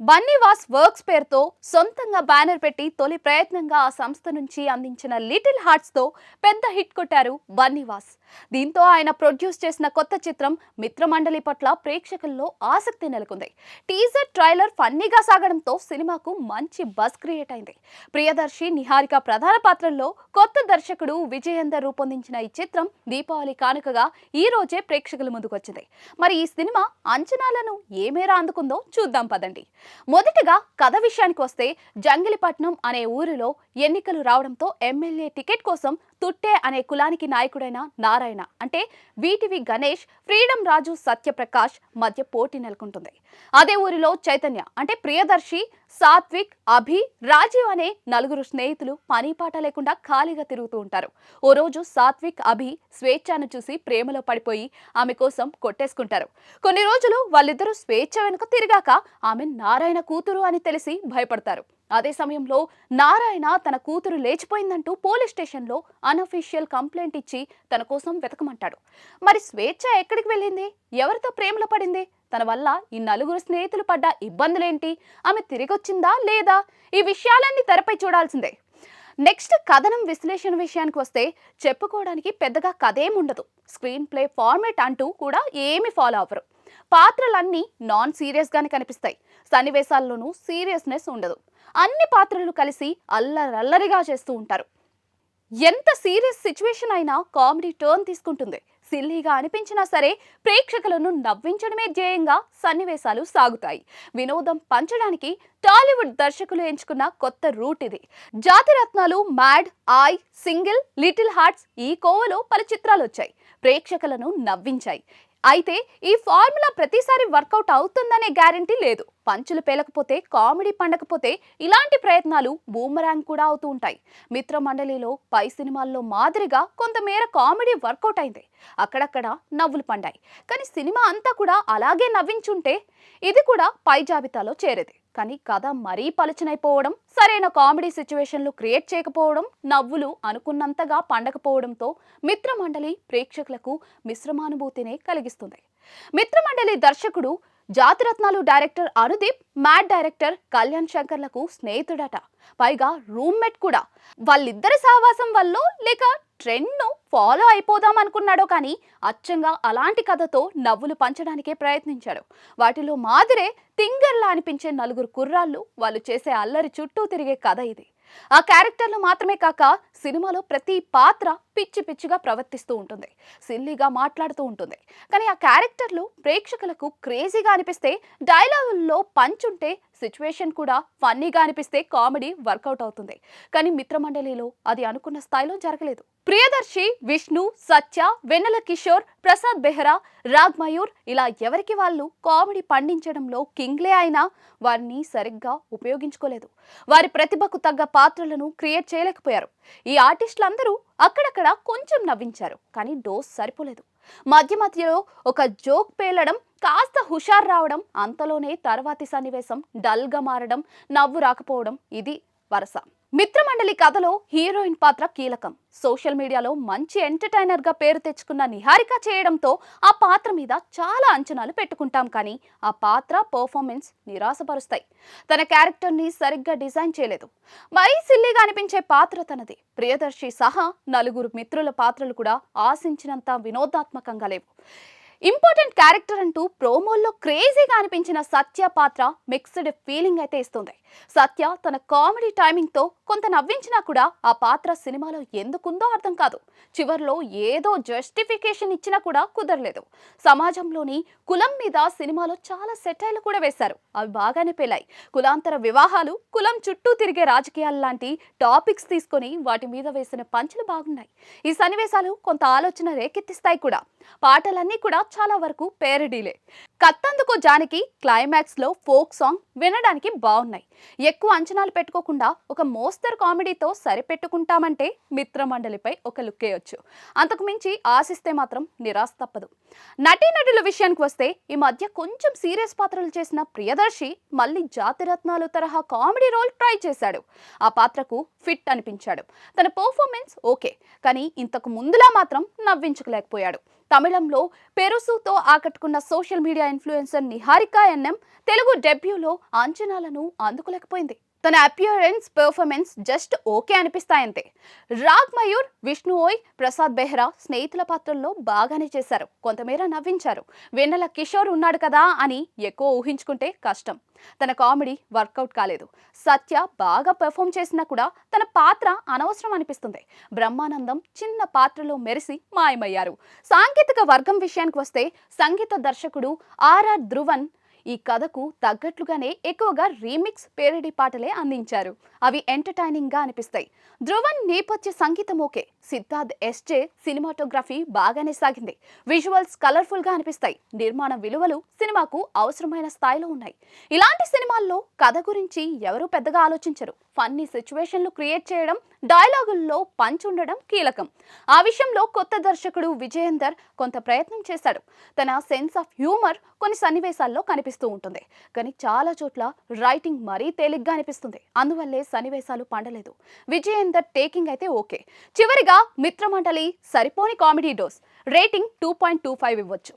Bunny Vas works పేరుతో సొంతంగా banner పెట్టి తొలి ప్రయత్నంగా ఆ సంస్థ నుంచి అందించిన లిటిల్ హార్ట్స్ తో పెద్ద హిట్ కొట్టారు బన్నీవాస్. దీంతో ఆయన ప్రొడ్యూస్ చేసిన కొత్త చిత్రం మిత్రమండలి పట్ల ప్రేక్షకుల్లో ఆసక్తి నెలకొంది. టీజర్ ట్రైలర్ ఫన్నీగా సాగడంతో సినిమాకు మంచి బజ్ క్రియేట్ అయింది. ప్రియదర్శి, నిహారిక ప్రధాన పాత్రల్లో కొత్త దర్శకుడు విజయేందర్ రూపొందించిన ఈ చిత్రం దీపావళి కానుకగా ఈ రోజే ప్రేక్షకుల ముందుకొచ్చింది. మరి ఈ సినిమా అంచనాలను ఏ మేర అందుకుందో చూద్దాం పదండి. మొదటగా కథ విషయానికి వస్తే, జంగిలిపట్నం అనే ఊరిలో ఎన్నికలు రావడంతో ఎమ్మెల్యే టికెట్ కోసం తుట్టే అనే కులానికి నాయకుడైన నారాయణ అంటే వీటివి గణేష్, ఫ్రీడమ్ రాజు సత్యప్రకాష్ మధ్య పోటీ నెలకొంటుంది. అదే ఊరిలో చైతన్య అంటే ప్రియదర్శి, సాత్విక్, అభి, రాజీవ్ అనే నలుగురు స్నేహితులు పనిపాట లేకుండా ఖాళీగా తిరుగుతూ ఉంటారు. ఓ రోజు సాత్విక్, అభి స్వేచ్ఛను చూసి ప్రేమలో పడిపోయి ఆమె కోసం కొట్టేసుకుంటారు. కొన్ని రోజులు వాళ్ళిద్దరూ స్వేచ్ఛ వెనుక తిరిగాక ఆమె నారాయణ కూతురు అని తెలిసి భయపడతారు. అదే సమయంలో నారాయణ తన కూతురు లేచిపోయిందంటూ పోలీస్ స్టేషన్లో అన్అఫీషియల్ కంప్లైంట్ ఇచ్చి తన కోసం వెతకమంటాడు. మరి స్వేచ్ఛ ఎక్కడికి వెళ్ళింది? ఎవరితో ప్రేమలో పడింది? తన వల్ల ఈ నలుగురు స్నేహితులు పడ్డ ఇబ్బందులేంటి? ఆమె తిరిగొచ్చిందా లేదా? ఈ విషయాలన్నీ తెరపై చూడాల్సిందే. నెక్స్ట్ కథనం విశ్లేషణ విషయానికి వస్తే, చెప్పుకోవడానికి పెద్దగా కథేముండదు. స్క్రీన్ ప్లే ఫార్మేట్ అంటూ కూడా ఏమి ఫాలో అవ్వరు. పాత్రలన్నీ నాన్ సీరియస్ గానే కనిపిస్తాయి. సన్నివేశాల్లోనూ సీరియస్నెస్ ఉండదు. అన్ని పాత్రలు కలిసి అల్లరల్లరిగా చేస్తూ ఉంటారు. ఎంత సీరియస్ సిచ్యువేషన్ అయినా కామెడీ టర్న్ తీసుకుంటుంది. సిల్లీగా అనిపించినా సరే ప్రేక్షకులను నవ్వించడమే ధ్యేయంగా సన్నివేశాలు సాగుతాయి. వినోదం పంచడానికి టాలీవుడ్ దర్శకులు ఎంచుకున్న కొత్త రూట్ ఇది. Jathiratnalu, Mad, I, Single, Little Hearts ఈ కోవలో పలు చిత్రాలు వచ్చాయి. ప్రేక్షకులను నవ్వించాయి. అయితే ఈ ఫార్ములా ప్రతిసారి వర్కౌట్ అవుతుందనే గ్యారంటీ లేదు. పంచులు పేలకపోతే, కామెడీ పండకపోతే ఇలాంటి ప్రయత్నాలు బూమరాంగ్ కూడా అవుతూ ఉంటాయి. మిత్రమండలిలో పై సినిమాల్లో మాదిరిగా కొంతమేర కామెడీ వర్కౌట్ అయింది. అక్కడక్కడ నవ్వులు పండాయి. కానీ సినిమా అంతా కూడా అలాగే నవ్వించుంటే ఇది కూడా పై జాబితాలో చేరేది. కానీ కథ మరీ పలుచనైపోవడం, సరైన కామెడీ సిచ్యువేషన్లు క్రియేట్ చేయకపోవడం, నవ్వులు అనుకున్నంతగా పండకపోవడంతో మిత్రమండలి ప్రేక్షకులకు మిశ్రమానుభూతినే కలిగిస్తుంది. మిత్రమండలి దర్శకుడు Jathiratnalu director Anudeep, Mad director Kalyan శంకర్లకు స్నేహితుడట. పైగా రూమ్మేట్ కూడా. వాళ్ళిద్దరి సహవాసం వల్ల లేక ట్రెండ్ను ఫాలో అయిపోదాం అనుకున్నాడో కానీ అచ్చంగా అలాంటి కథతో నవ్వులు పంచడానికే ప్రయత్నించాడు. వాటిలో మాదిరే తింగర్లా అనిపించే నలుగురు కుర్రాళ్ళు, వాళ్ళు చేసే అల్లరి చుట్టూ తిరిగే కథ ఇది. ఆ క్యారెక్టర్లు మాత్రమే కాక సినిమాలో ప్రతి పాత్ర పిచ్చి పిచ్చిగా ప్రవర్తిస్తూ ఉంటుంది, సిల్లీగా మాట్లాడుతూ ఉంటుంది. కానీ ఆ క్యారెక్టర్లు ప్రేక్షకులకు క్రేజీగా అనిపిస్తే, డైలాగుల్లో పంచ్ ఉంటే, సిచ్యువేషన్ కూడా ఫన్నీగా అనిపిస్తే కామెడీ వర్కౌట్ అవుతుంది. కానీ మిత్రమండలిలో అది అనుకున్న స్థాయిలో జరగలేదు. ప్రియదర్శి, విష్ణు, సత్య, వెన్నెల కిషోర్, ప్రసాద్ బెహ్రా, రాగ్ మయూర్ ఇలా ఎవరికి వాళ్ళు కామెడీ పండించడంలో కింగ్లే అయినా వారిని సరిగ్గా ఉపయోగించుకోలేదు. వారి ప్రతిభకు తగ్గ పాత్రలను క్రియేట్ చేయలేకపోయారు. ఈ ఆర్టిస్టులందరూ అక్కడక్కడ కొంచెం నవ్వించారు, కానీ డోస్ సరిపోలేదు. మధ్య మధ్యలో ఒక జోక్ పేలడం, కాస్త హుషారు రావడం, అంతలోనే తర్వాతి సన్నివేశం డల్గా మారడం, నవ్వు రాకపోవడం ఇది వరస. మిత్రమండలి కథలో హీరోయిన్ పాత్ర కీలకం. సోషల్ మీడియాలో మంచి ఎంటర్టైనర్ గా పేరు తెచ్చుకున్న నిహారిక చేయడంతో ఆ పాత్ర మీద చాలా అంచనాలు పెట్టుకుంటాం. కానీ ఆ పాత్ర పర్ఫార్మెన్స్ నిరాశపరుస్తాయి. తన క్యారెక్టర్ని సరిగ్గా డిజైన్ చేయలేదు. మరీ సిల్లీగా అనిపించే పాత్ర తనది. ప్రియదర్శి సహా నలుగురు మిత్రుల పాత్రలు కూడా ఆశించినంత వినోదాత్మకంగా లేవు. ఇంపార్టెంట్ క్యారెక్టర్ అంటూ ప్రోమోల్లో క్రేజీగా అనిపించిన సత్య పాత్ర మిక్స్డ్ ఫీలింగ్ అయితే ఇస్తుంది. సత్య తన కామెడీ టైమింగ్తో కొంత నవ్వించినా కూడా ఆ పాత్ర సినిమాలో ఎందుకుందో అర్థం కాదు. చివర్లో ఏదో జస్టిఫికేషన్ ఇచ్చినా కూడా కుదరలేదు. సమాజంలోని కులం మీద సినిమాలో చాలా సెటైర్లు కూడా వేశారు. అవి బాగానే పేలాయి. కులాంతర వివాహాలు, కులం చుట్టూ తిరిగే రాజకీయాలు లాంటి టాపిక్స్ తీసుకొని వాటి మీద వేసిన పంచులు బాగున్నాయి. ఈ సన్నివేశాలు కొంత ఆలోచన రేకెత్తిస్తాయి కూడా. పాటలన్నీ కూడా చాలా వరకు పేరడీలే. కత్తందుకో జానకి క్లైమాక్స్ లో ఫోక్ సాంగ్ వినడానికి బాగున్నాయి. ఎక్కువ అంచనాలు పెట్టుకోకుండా ఒక మోస్తరు కామెడీతో సరిపెట్టుకుంటామంటే మిత్రమండలిపై ఒక లుక్కేయొచ్చు. అంతకు మించి ఆశిస్తే మాత్రం నిరాశ తప్పదు. నటీనటుల విషయానికి వస్తే, ఈ మధ్య కొంచెం సీరియస్ పాత్రలు చేసిన ప్రియదర్శి మళ్ళీ జాతిరత్నాలు తరహా కామెడీ రోల్ ట్రై చేశాడు. ఆ పాత్రకు ఫిట్ అనిపించాడు. తన పర్ఫార్మెన్స్ ఓకే, కానీ ఇంతకు ముందులా మాత్రం నవ్వించలేకపోయాడు. తమిళంలో పెరుసుతో ఆకట్టుకున్న social media influencer Niharika NM Telugu డెబ్యూలో అంచనాలను అందుకోలేకపోయింది. తన అపియరెన్స్ పెర్ఫార్మెన్స్ జస్ట్ ఓకే అనిపిస్తాయంతే. రాగ్ మయూర్, విష్ణు ఓయ్, ప్రసాద్ బెహ్రా స్నేహితుల పాత్రల్లో బాగానే చేశారు, కొంతమేర నవ్వించారు. వెన్నెల కిషోర్ ఉన్నాడు కదా అని ఎక్కువ ఊహించుకుంటే కష్టం. తన కామెడీ వర్కౌట్ కాలేదు. సత్య బాగా పెర్ఫామ్ చేసినా కూడా తన పాత్ర అనవసరం అనిపిస్తుంది. బ్రహ్మానందం చిన్న పాత్రలో మెరిసి మాయమయ్యారు. సాంకేతిక వర్గం విషయానికి వస్తే సంగీత దర్శకుడు ఆర్ఆర్ ధ్రువన్ ఈ కథకు తగ్గట్లుగానే ఎక్కువగా రీమిక్స్ పేరడీ పాటలే అందించారు. అవి ఎంటర్టైనింగ్ గా అనిపిస్తాయి. ధ్రువన్ నేపథ్య సంగీతం ఓకే. సిద్ధార్థ్ ఎస్జే సినిమాటోగ్రఫీ బాగానే సాగింది. విజువల్స్ కలర్ఫుల్ గా అనిపిస్తాయి. నిర్మాణ విలువలు సినిమాకు అవసరమైన స్థాయిలో ఉన్నాయి. ఇలాంటి సినిమాల్లో కథ గురించి ఎవరూ పెద్దగా ఆలోచించరు. ఫన్నీ సిచ్యువేషన్లు క్రియేట్ చేయడం, డైలాగుల్లో పంచ్ ఉండడం కీలకం. ఆ విషయంలో కొత్త దర్శకుడు విజయేందర్ కొంత ప్రయత్నం చేశాడు. తన సెన్స్ ఆఫ్ హ్యూమర్ కొన్ని సన్నివేశాల్లో కనిపిస్తూ ఉంటుంది. కానీ చాలా చోట్ల రైటింగ్ మరీ తేలిగ్గా అనిపిస్తుంది. అందువల్లే సన్నివేశాలు పండలేదు. విజయేందర్ టేకింగ్ అయితే ఓకే. చివరిగా మిత్రమండలి సరిపోని కామెడీ డోస్. రేటింగ్ 2.25 ఇవ్వచ్చు.